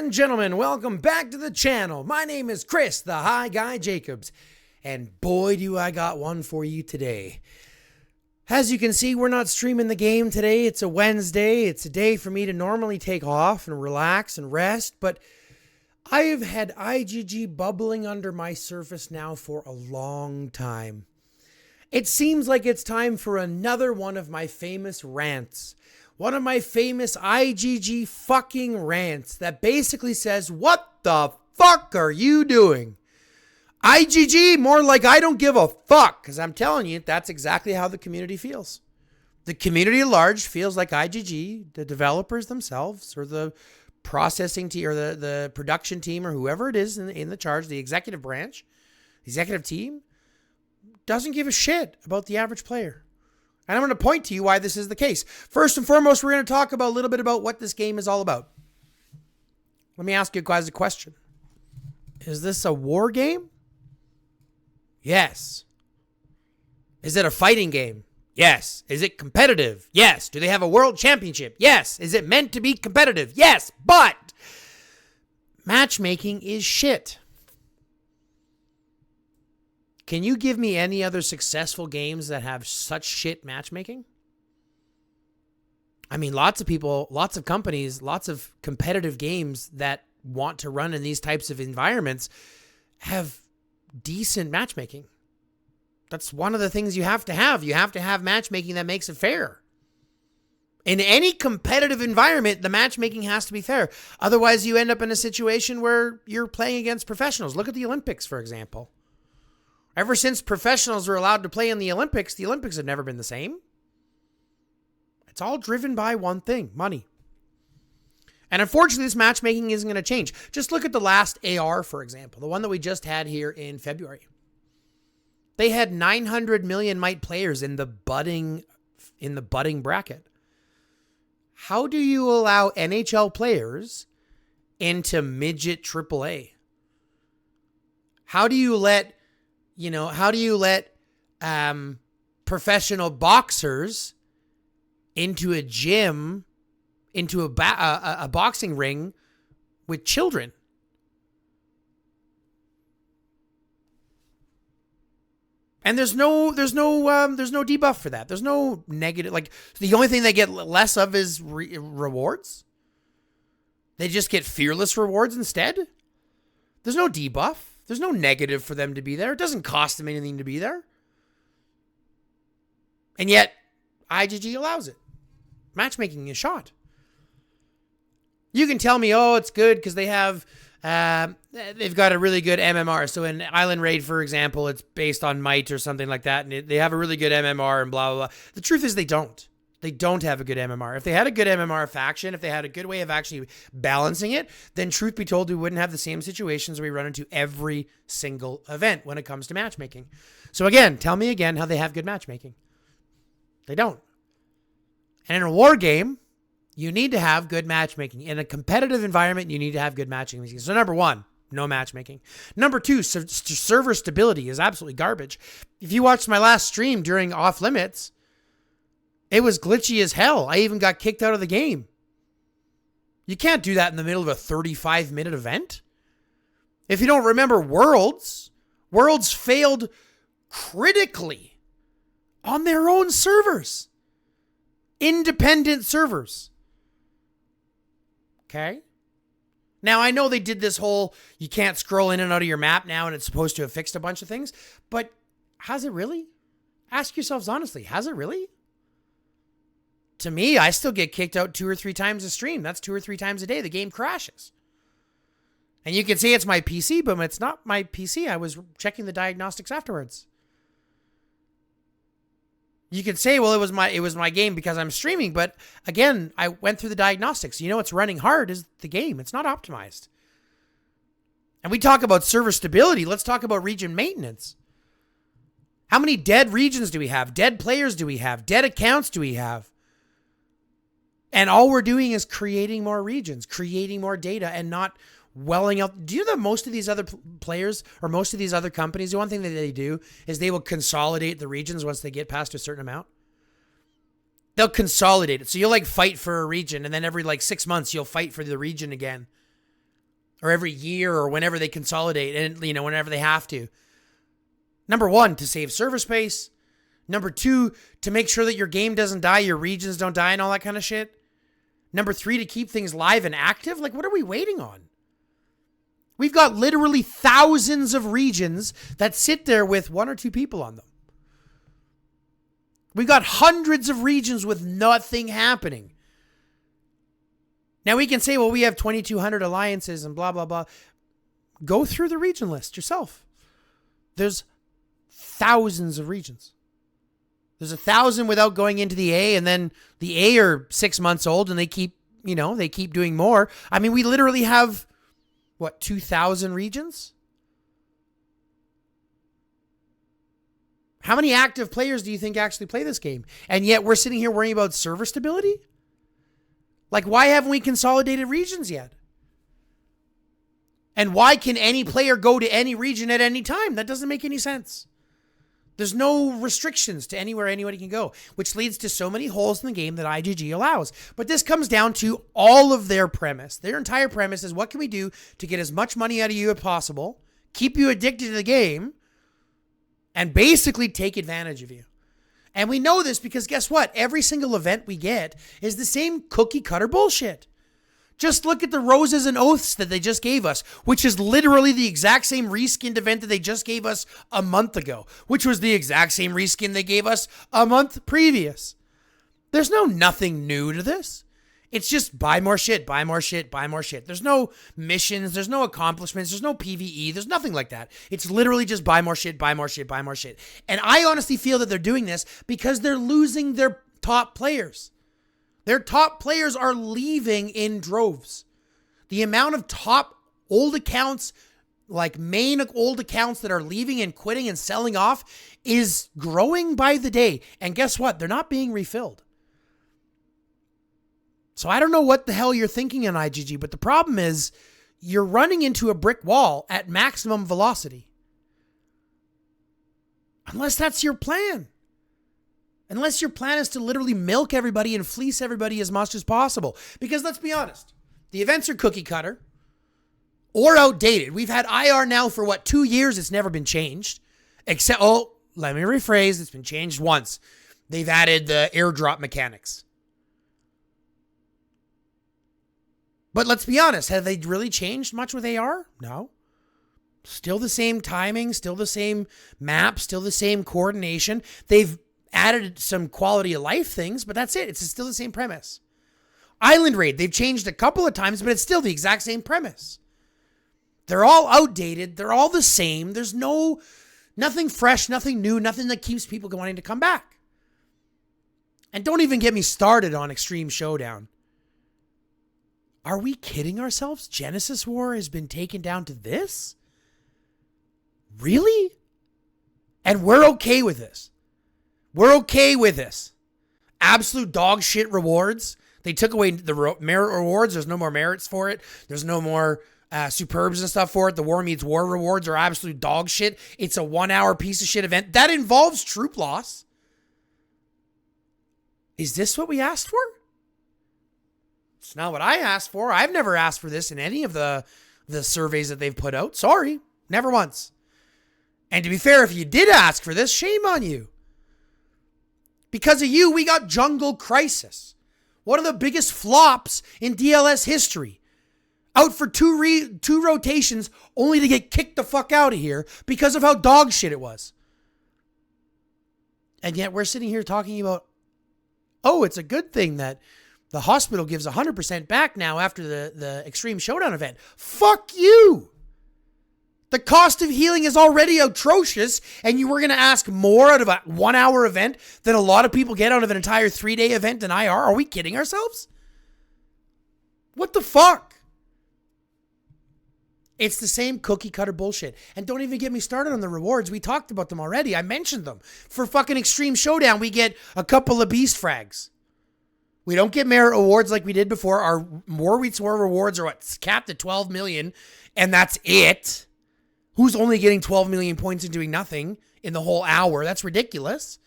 and gentlemen, welcome back to the channel. My name is Chris, the High Guy Jacobs, and boy do I got one for you today. As you can see, we're not streaming the game today. It's a Wednesday. It's a day for me to normally take off and relax and rest, but I have had IGG bubbling under my surface now for a long time. It seems like it's time for another one of my famous rants. One of my famous IGG fucking rants that basically says, what the fuck are you doing? IGG, more like I don't give a fuck, because I'm telling you, that's exactly how the community feels. The community at large feels like IGG, the developers themselves, or the processing team, or the production team, or whoever it is in the charge, the executive branch, the executive team, doesn't give a shit about the average player. And I'm going to point to you why this is the case. First and foremost, we're going to talk about a little bit about what this game is all about. Let me ask you guys a question. Is this a war game? Yes. Is it a fighting game? Yes. Is it competitive? Yes. Do they have a world championship? Yes. Is it meant to be competitive? Yes. But matchmaking is shit. Can you give me any other successful games that have such shit matchmaking? I mean, lots of people, lots of companies, lots of competitive games that want to run in these types of environments have decent matchmaking. That's one of the things you have to have. You have to have matchmaking that makes it fair. In any competitive environment, the matchmaking has to be fair. Otherwise, you end up in a situation where you're playing against professionals. Look at the Olympics, for example. Ever since professionals were allowed to play in the Olympics have never been the same. It's all driven by one thing, money. And unfortunately, this matchmaking isn't going to change. Just look at the last AR, for example, the one that we just had here in February. They had 900 million MITE players in the budding bracket. How do you allow NHL players into midget AAA? How do you let professional boxers into a gym, into a boxing ring with children? And there's no debuff for that. There's no negative. Like, the only thing they get less of is rewards. They just get fearless rewards instead. There's no debuff. There's no negative for them to be there. It doesn't cost them anything to be there. And yet, IGG allows it. Matchmaking is shot. You can tell me, oh, it's good because they have, they've got a really good MMR. So in Island Raid, for example, it's based on might or something like that. And they have a really good MMR and blah, blah, blah. The truth is they don't. They don't have a good MMR. If they had a good MMR faction, if they had a good way of actually balancing it, then truth be told, we wouldn't have the same situations we run into every single event when it comes to matchmaking. So again, tell me again how they have good matchmaking. They don't. And in a war game, you need to have good matchmaking. In a competitive environment, you need to have good matchmaking. So number one, no matchmaking. Number two, server stability is absolutely garbage. If you watched my last stream during Off Limits, it was glitchy as hell. I even got kicked out of the game. You can't do that in the middle of a 35-minute event. If you don't remember Worlds failed critically on their own servers. Independent servers. Okay? Now, I know they did this whole, you can't scroll in and out of your map now, and it's supposed to have fixed a bunch of things, but has it really? Ask yourselves honestly, has it really? To me, I still get kicked out 2 or 3 times a stream. That's 2 or 3 times a day. The game crashes. And you can say it's my PC, but it's not my PC. I was checking the diagnostics afterwards. You could say, well, it was my game because I'm streaming. But again, I went through the diagnostics. You know what's running hard is the game. It's not optimized. And we talk about server stability. Let's talk about region maintenance. How many dead regions do we have? Dead players do we have? Dead accounts do we have? And all we're doing is creating more regions, creating more data, and not welling out. Do you know that most of these other players or most of these other companies, the one thing that they do is they will consolidate the regions once they get past a certain amount? They'll consolidate it. So you'll like fight for a region, and then every like 6 months you'll fight for the region again. or every year or whenever they consolidate and, whenever they have to. Number one, to save server space. Number two, to make sure that your game doesn't die, your regions don't die and all that kind of shit. Number three, to keep things live and active. Like, what are we waiting on? We've got literally thousands of regions that sit there with 1 or 2 people on them. We've got hundreds of regions with nothing happening. Now we can say, well, we have 2,200 alliances and blah, blah, blah. Go through the region list yourself. There's thousands of regions. There's 1,000 without going into the A, and then the A are 6 months old and they keep doing more. I mean, we literally have, 2,000 regions? How many active players do you think actually play this game? And yet we're sitting here worrying about server stability? Like, why haven't we consolidated regions yet? And why can any player go to any region at any time? That doesn't make any sense. There's no restrictions to anywhere anybody can go, which leads to so many holes in the game that IGG allows. But this comes down to all of their premise. Their entire premise is, what can we do to get as much money out of you as possible, keep you addicted to the game, and basically take advantage of you. And we know this because guess what? Every single event we get is the same cookie cutter bullshit. Just look at the Roses and Oaths that they just gave us, which is literally the exact same reskinned event that they just gave us a month ago, which was the exact same reskin they gave us a month previous. There's nothing new to this. It's just buy more shit, buy more shit, buy more shit. There's no missions, there's no accomplishments, there's no PvE, there's nothing like that. It's literally just buy more shit, buy more shit, buy more shit. And I honestly feel that they're doing this because they're losing their top players. Their top players are leaving in droves. The amount of top old accounts, like main old accounts that are leaving and quitting and selling off is growing by the day. And guess what? They're not being refilled. So I don't know what the hell you're thinking on IGG, but the problem is you're running into a brick wall at maximum velocity. Unless that's your plan. Unless your plan is to literally milk everybody and fleece everybody as much as possible. Because let's be honest, the events are cookie cutter or outdated. We've had IR now for 2 years. It's never been changed. Except, let me rephrase. It's been changed once. They've added the airdrop mechanics. But let's be honest, have they really changed much with AR? No. Still the same timing, still the same map, still the same coordination. They've added some quality of life things, but that's it. It's still the same premise. Island Raid, they've changed a couple of times, but it's still the exact same premise. They're all outdated. They're all the same. There's nothing fresh, nothing new, nothing that keeps people wanting to come back. And don't even get me started on Extreme Showdown. Are we kidding ourselves? Genesis War has been taken down to this? Really? And we're okay with this. We're okay with this. Absolute dog shit rewards. They took away the merit rewards. There's no more merits for it. There's no more superbs and stuff for it. The War Meets War rewards are absolute dog shit. It's a 1 hour piece of shit event. That involves troop loss. Is this what we asked for? It's not what I asked for. I've never asked for this in any of the surveys that they've put out. Sorry. Never once. And to be fair, if you did ask for this, shame on you. Because of you, we got Jungle Crisis. One of the biggest flops in DLS history. Out for two rotations, only to get kicked the fuck out of here because of how dog shit it was. And yet we're sitting here talking about, it's a good thing that the hospital gives 100% back now after the Extreme Showdown event. Fuck you. The cost of healing is already atrocious, and you were going to ask more out of a 1 hour event than a lot of people get out of an entire 3-day event in IR? Are we kidding ourselves? What the fuck? It's the same cookie cutter bullshit. And don't even get me started on the rewards. We talked about them already. I mentioned them. For fucking Extreme Showdown, we get a couple of beast frags. We don't get merit awards like we did before. Our War Meets War rewards are capped at 12 million, and that's it. Who's only getting 12 million points and doing nothing in the whole hour? That's ridiculous.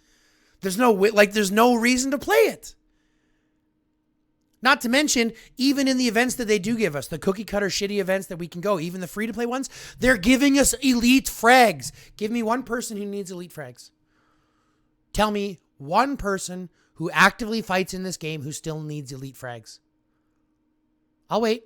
There's no reason to play it. Not to mention, even in the events that they do give us, the cookie cutter shitty events that we can go, even the free to play ones, they're giving us elite frags. Give me one person who needs elite frags. Tell me one person who actively fights in this game who still needs elite frags. I'll wait.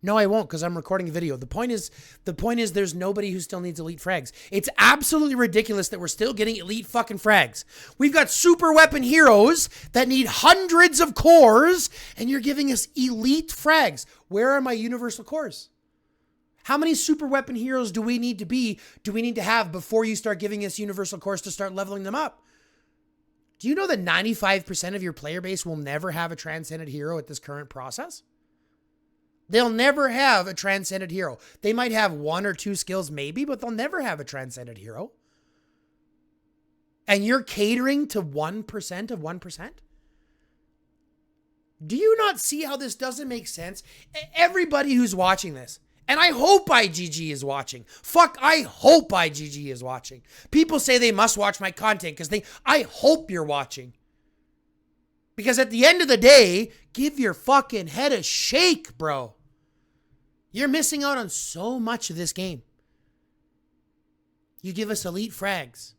No, I won't, because I'm recording a video. The point is there's nobody who still needs elite frags. It's absolutely ridiculous that we're still getting elite fucking frags. We've got super weapon heroes that need hundreds of cores, and you're giving us elite frags. Where are my universal cores? How many super weapon heroes do we need to have before you start giving us universal cores to start leveling them up? Do you know that 95% of your player base will never have a transcended hero at this current process? They'll never have a transcended hero. They might have one or two skills maybe, but they'll never have a transcended hero. And you're catering to 1% of 1%? Do you not see how this doesn't make sense? Everybody who's watching this, and I hope IGG is watching. I hope IGG is watching. People say they must watch my content because I hope you're watching. Because at the end of the day, give your fucking head a shake, bro. You're missing out on so much of this game. You give us elite frags.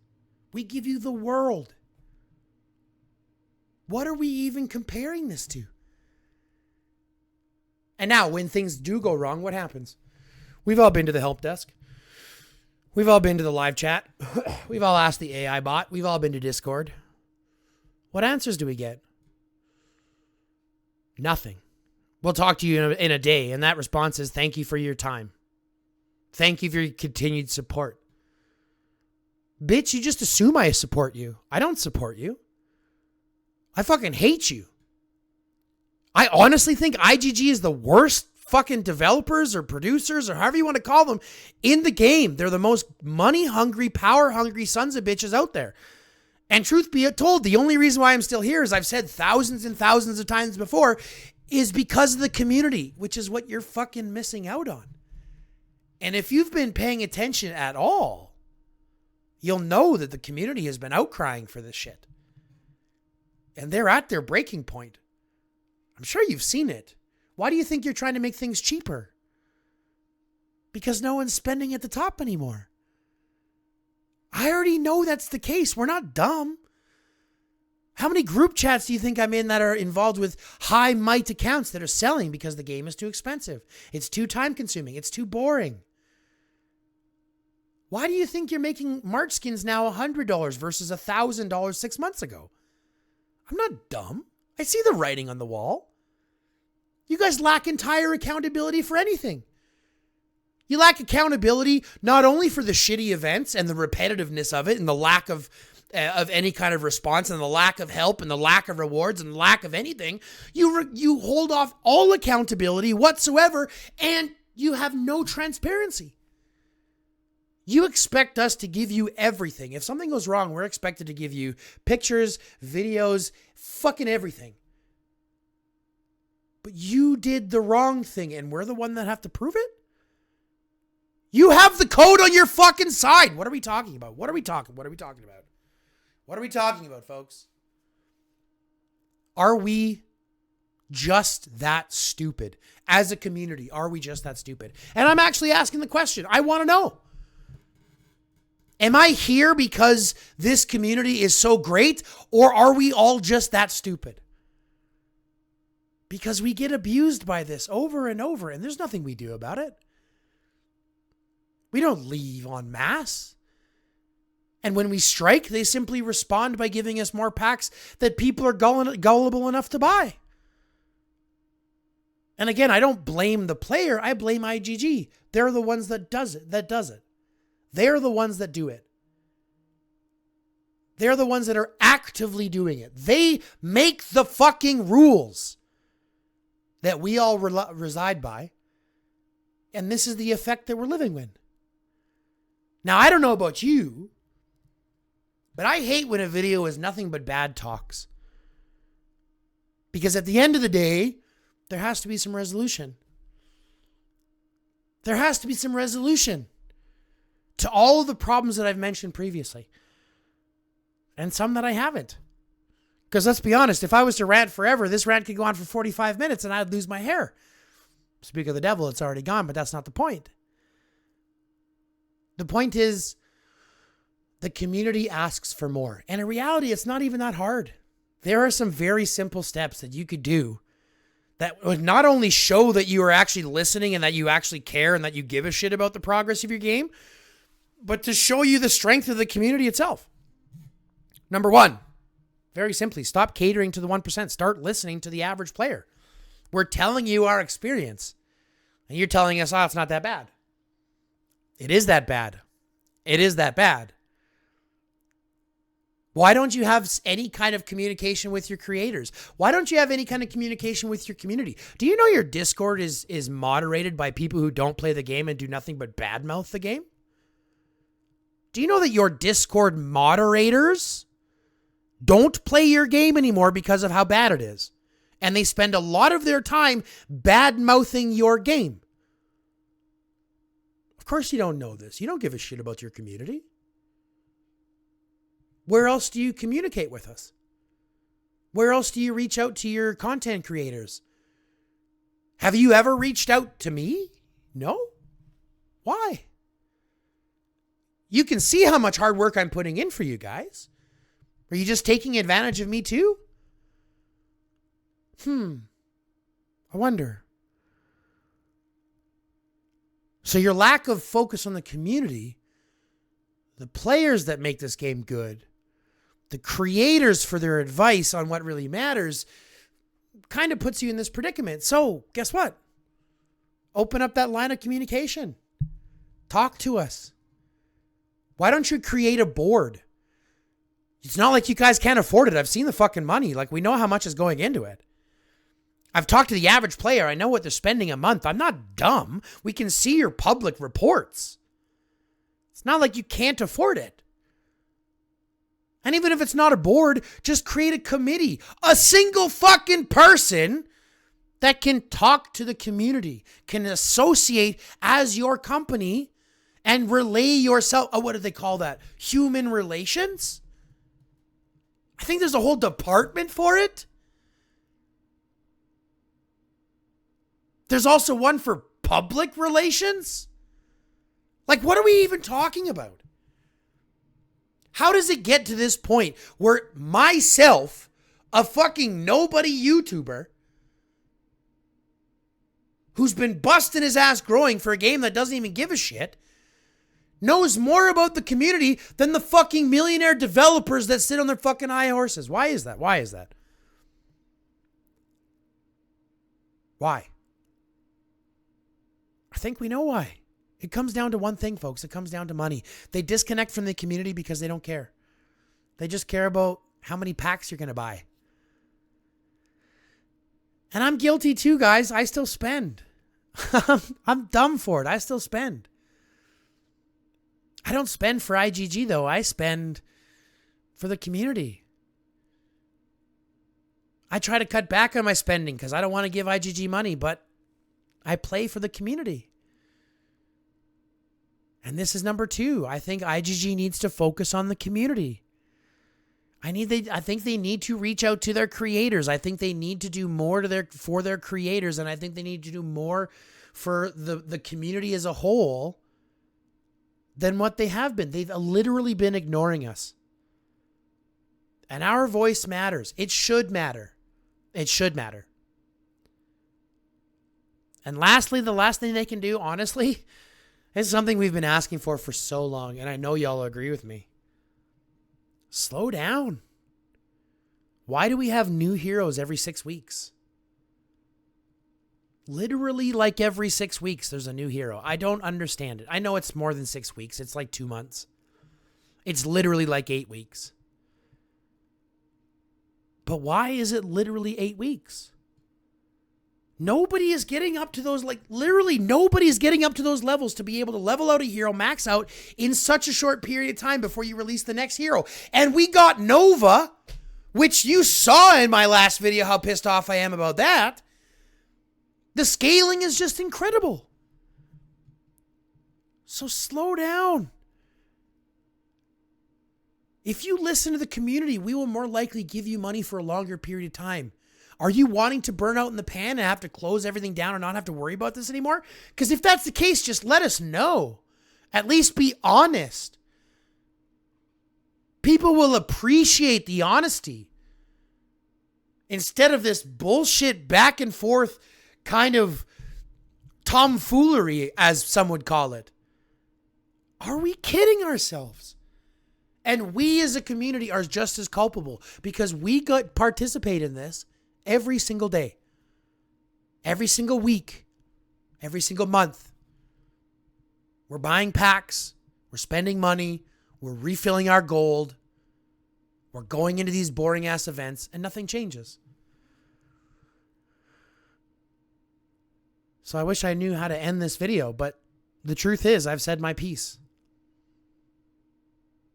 We give you the world. What are we even comparing this to? And now, when things do go wrong, what happens? We've all been to the help desk. We've all been to the live chat. We've all asked the AI bot. We've all been to Discord. What answers do we get? Nothing. We'll talk to you in a day. And that response is, thank you for your time. Thank you for your continued support. Bitch, you just assume I support you. I don't support you. I fucking hate you. I honestly think IGG is the worst fucking developers or producers or however you want to call them in the game. They're the most money hungry, power hungry sons of bitches out there. And truth be told, the only reason why I'm still here, as I've said thousands and thousands of times before, is because of the community, which is what you're fucking missing out on. And if you've been paying attention at all, you'll know that the community has been outcrying for this shit. And they're at their breaking point. I'm sure you've seen it. Why do you think you're trying to make things cheaper? Because no one's spending at the top anymore. I already know that's the case. We're not dumb. How many group chats do you think I'm in that are involved with high might accounts that are selling because the game is too expensive? It's too time consuming. It's too boring. Why do you think you're making March skins now $100 versus $1,000 6 months ago? I'm not dumb. I see the writing on the wall. You guys lack entire accountability for anything. You lack accountability not only for the shitty events and the repetitiveness of it and the lack of any kind of response and the lack of help and the lack of rewards and the lack of anything. You hold off all accountability whatsoever, and you have no transparency. You expect us to give you everything. If something goes wrong, we're expected to give you pictures, videos, fucking everything. But you did the wrong thing, and we're the one that have to prove it? You have the code on your fucking side. What are we talking about? What are we talking about? What are we talking about, folks? Are we just that stupid? As a community, are we just that stupid? And I'm actually asking the question. I want to know. Am I here because this community is so great, or are we all just that stupid? Because we get abused by this over and over, and there's nothing we do about it. We don't leave en masse. And when we strike, they simply respond by giving us more packs that people are gullible enough to buy. And again, I don't blame the player. I blame IGG. They're the ones that does it. They're the ones that do it. They're the ones that are actively doing it. They make the fucking rules that we all reside by. And this is the effect that we're living in. Now, I don't know about you, but I hate when a video is nothing but bad talks. Because at the end of the day, there has to be some resolution. There has to be some resolution to all of the problems that I've mentioned previously. And some that I haven't. Because let's be honest, if I was to rant forever, this rant could go on for 45 minutes and I'd lose my hair. Speak of the devil, it's already gone, but that's not the point. The point is the community asks for more. And in reality, it's not even that hard. There are some very simple steps that you could do that would not only show that you are actually listening and that you actually care and that you give a shit about the progress of your game, but to show you the strength of the community itself. Number one, very simply, stop catering to the 1%. Start listening to the average player. We're telling you our experience, and you're telling us, oh, it's not that bad. It is that bad. It is that bad. Why don't you have any kind of communication with your creators? Why don't you have any kind of communication with your community? Do you know your Discord is moderated by people who don't play the game and do nothing but badmouth the game? Do you know that your Discord moderators don't play your game anymore because of how bad it is? And they spend a lot of their time bad-mouthing your game. Of course you don't know this. You don't give a shit about your community. Where else do you communicate with us? Where else do you reach out to your content creators? Have you ever reached out to me? No? Why? You can see how much hard work I'm putting in for you guys. Are you just taking advantage of me too? I wonder. So your lack of focus on the community, the players that make this game good, the creators for their advice on what really matters, kind of puts you in this predicament. So guess what? Open up that line of communication. Talk to us. Why don't you create a board? It's not like you guys can't afford it. I've seen the fucking money. Like, we know how much is going into it. I've talked to the average player. I know what they're spending a month. I'm not dumb. We can see your public reports. It's not like you can't afford it. And even if it's not a board, just create a committee. A single fucking person that can talk to the community, can associate as your company and relay yourself. Oh, what do they call that? Human relations? I think there's a whole department for it. There's also one for public relations. Like, what are we even talking about? How does it get to this point where myself, a fucking nobody YouTuber, who's been busting his ass growing for a game that doesn't even give a shit, knows more about the community than the fucking millionaire developers that sit on their fucking high horses? Why is that? Why is that? Why? I think we know why. It comes down to one thing, folks. It comes down to money. They disconnect from the community because they don't care. They just care about how many packs you're going to buy. And I'm guilty too, guys. I still spend. I'm dumb for it. I still spend. I don't spend for IGG, though. I spend for the community. I try to cut back on my spending because I don't want to give IGG money, but I play for the community. And this is number 2. I think IGG needs to focus on the community. I think they need to reach out to their creators. I think they need to do more for their creators, and I think they need to do more for the community as a whole than what they have been. They've literally been ignoring us. And our voice matters. It should matter. It should matter. And lastly, the last thing they can do, honestly, is something we've been asking for so long, and I know y'all agree with me. Slow down. Why do we have new heroes every 6 weeks? Literally, like every 6 weeks, there's a new hero. I don't understand it. I know it's more than 6 weeks. It's like 2 months. It's literally like 8 weeks. But why is it literally 8 weeks? Nobody is getting up to those, literally nobody is getting up to those levels to be able to level out a hero, max out in such a short period of time before you release the next hero. And we got Nova, which you saw in my last video how pissed off I am about that. The scaling is just incredible. So slow down. If you listen to the community, we will more likely give you money for a longer period of time. Are you wanting to burn out in the pan and have to close everything down and not have to worry about this anymore? Because if that's the case, just let us know. At least be honest. People will appreciate the honesty instead of this bullshit back and forth kind of tomfoolery, as some would call it. Are we kidding ourselves? And we as a community are just as culpable because we participate in this every single day, every single week, every single month. We're buying packs. We're spending money. We're refilling our gold. We're going into these boring ass events and nothing changes. So I wish I knew how to end this video, but the truth is I've said my piece.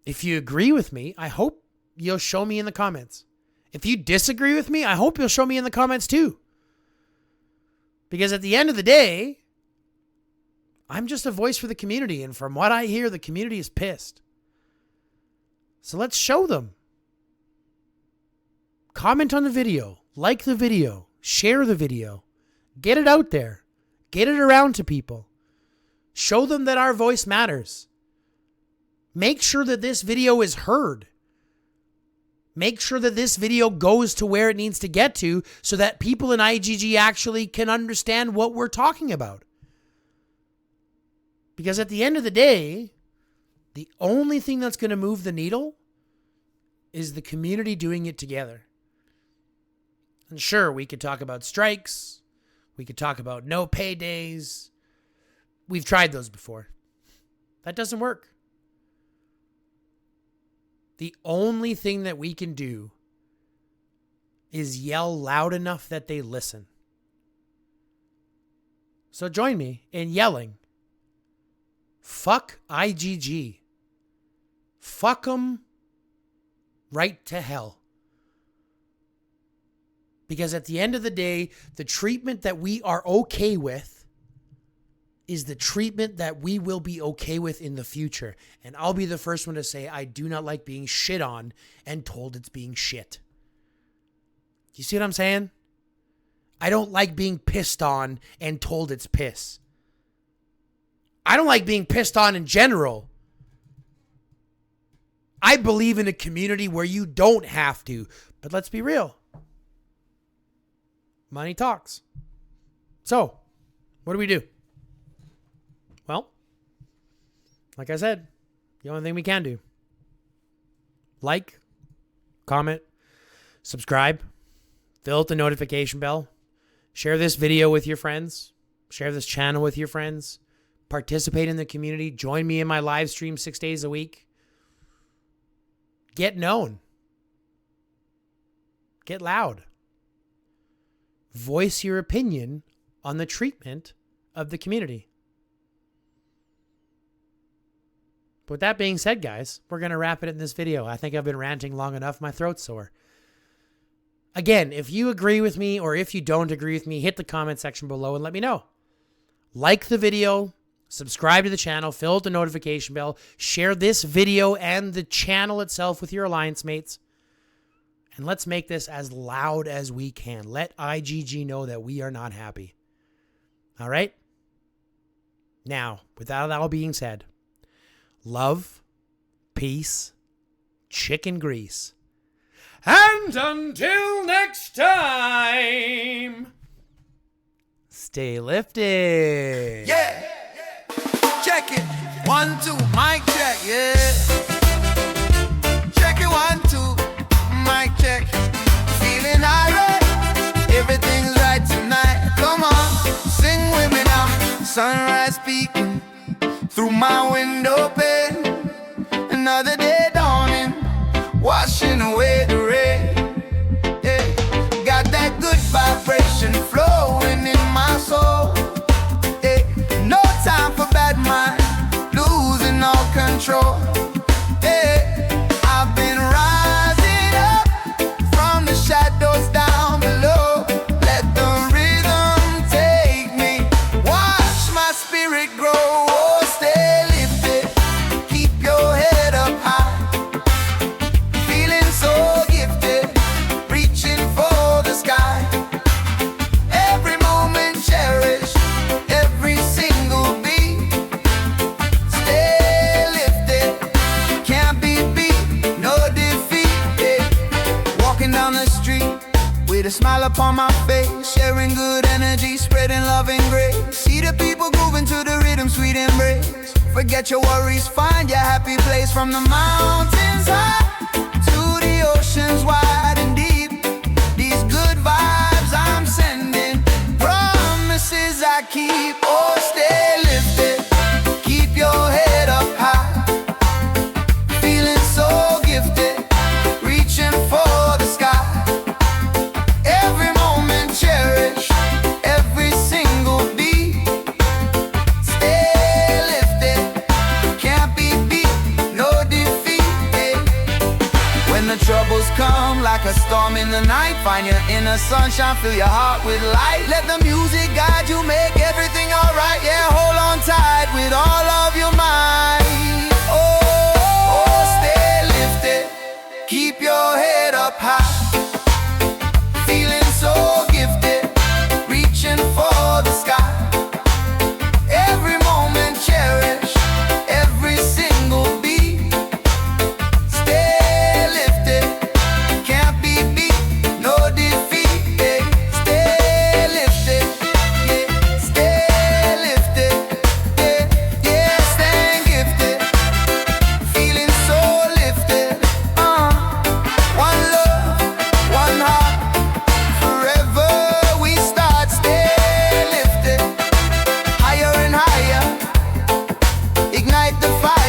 If you agree with me, I hope you'll show me in the comments. If you disagree with me, I hope you'll show me in the comments too. Because at the end of the day, I'm just a voice for the community. And from what I hear, the community is pissed. So let's show them. Comment on the video. Like the video. Share the video. Get it out there. Get it around to people. Show them that our voice matters. Make sure that this video is heard. Make sure that this video goes to where it needs to get to so that people in IGG actually can understand what we're talking about. Because at the end of the day, the only thing that's going to move the needle is the community doing it together. And sure, we could talk about strikes. We could talk about no pay days. We've tried those before. That doesn't work. The only thing that we can do is yell loud enough that they listen. So join me in yelling, fuck IGG. Fuck them right to hell. Because at the end of the day, the treatment that we are okay with is the treatment that we will be okay with in the future. And I'll be the first one to say, I do not like being shit on and told it's being shit. You see what I'm saying? I don't like being pissed on and told it's piss. I don't like being pissed on in general. I believe in a community where you don't have to. But let's be real. Money talks. So, what do? Well, like I said, the only thing we can do. Like, comment, subscribe, fill out the notification bell, share this video with your friends, share this channel with your friends, participate in the community, join me in my live stream 6 days a week. Get known. Get loud. Voice your opinion on the treatment of the community. But with that being said, guys, we're going to wrap it in this video. I think I've been ranting long enough. My throat's sore. Again, if you agree with me or if you don't agree with me, hit the comment section below and let me know. Like the video, subscribe to the channel, fill out the notification bell, share this video and the channel itself with your alliance mates. And let's make this as loud as we can. Let IGG know that we are not happy. All right? Now, with that all being said, love, peace, chicken grease. And until next time, stay lifted. Yeah. Check it. 1, 2, mic check. Yeah. Check it. 1, 2, mic check. Feeling alright. Everything's right tonight. Come on, sing with me now. Sunrise peeking through my window pane. Another day dawning, washing away the rain. Yeah. Got that good vibration flowing in my soul. Yeah. No time for bad mind, losing all control. Yeah. I've been rising up from the shadows down below. Let the rhythm take me, watch my spirit grow. Oh, stay lifted, keep your head up high. upon my face, sharing good energy, spreading love and grace. See the people grooving to the rhythm, sweet embrace. Forget your worries, find your happy place. From the mountains high to the oceans wide and deep, these good vibes I'm sending, promises I keep. Oh, stay lifted, keep your head up high, feeling so gifted, reaching for the sky. Every moment cherish, every single beat. Stay lifted, can't be beat, no defeat. When the troubles come like a storm in the night, find your inner sunshine, fill your heart with light. Let the music guide you, make everything alright. Yeah, hold on tight with all of your might. Oh, stay lifted, keep your head up high, feeling so gifted, reaching for the sky. Every moment cherish, every single beat. Stay lifted, can't be beat, no defeat. Yeah. Stay lifted, yeah. Stay lifted, yeah, yeah. Staying gifted, feeling so lifted. One love, one heart, forever we start. Stay lifted, higher and higher, ignite the fire.